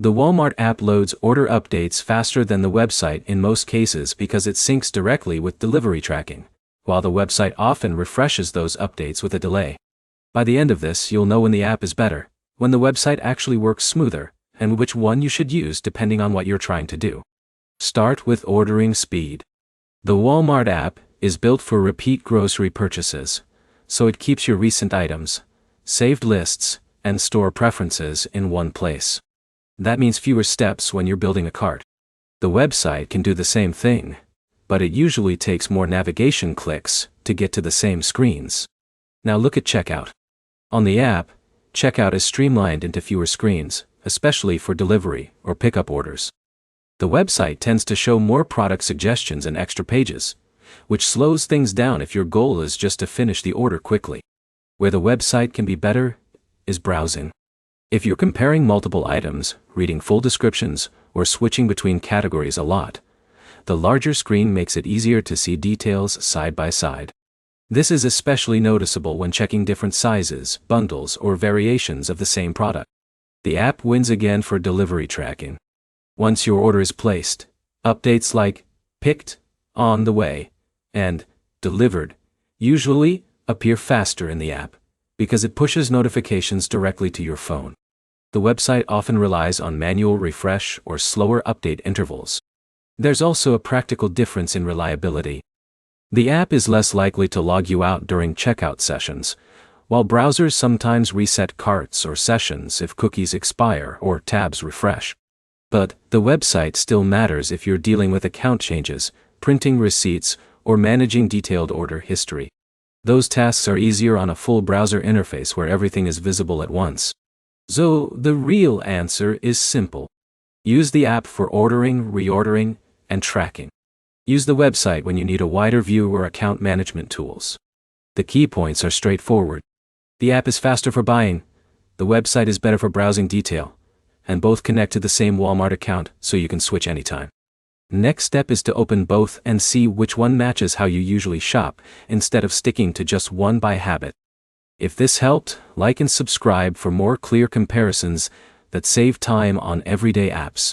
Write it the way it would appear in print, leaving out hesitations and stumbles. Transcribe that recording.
The Walmart app loads order updates faster than the website in most cases because it syncs directly with delivery tracking, while the website often refreshes those updates with a delay. By the end of this, you'll know when the app is better, when the website actually works smoother, and which one you should use depending on what you're trying to do. Start with ordering speed. The Walmart app is built for repeat grocery purchases, so it keeps your recent items, saved lists, and store preferences in one place. That means fewer steps when you're building a cart. The website can do the same thing, but it usually takes more navigation clicks to get to the same screens. Now look at checkout. On the app, checkout is streamlined into fewer screens, especially for delivery or pickup orders. The website tends to show more product suggestions and extra pages, which slows things down if your goal is just to finish the order quickly. Where the website can be better is browsing. If you're comparing multiple items, reading full descriptions, or switching between categories a lot, the larger screen makes it easier to see details side by side. This is especially noticeable when checking different sizes, bundles, or variations of the same product. The app wins again for delivery tracking. Once your order is placed, updates like picked, on the way, and delivered usually appear faster in the app because it pushes notifications directly to your phone. The website often relies on manual refresh or slower update intervals. There's also a practical difference in reliability. The app is less likely to log you out during checkout sessions, while browsers sometimes reset carts or sessions if cookies expire or tabs refresh. But the website still matters if you're dealing with account changes, printing receipts, or managing detailed order history. Those tasks are easier on a full browser interface where everything is visible at once. So, the real answer is simple. Use the app for ordering, reordering, and tracking. Use the website when you need a wider view or account management tools. The key points are straightforward. The app is faster for buying, the website is better for browsing detail, and both connect to the same Walmart account so you can switch anytime. Next step is to open both and see which one matches how you usually shop, instead of sticking to just one by habit. If this helped, like and subscribe for more clear comparisons that save time on everyday apps.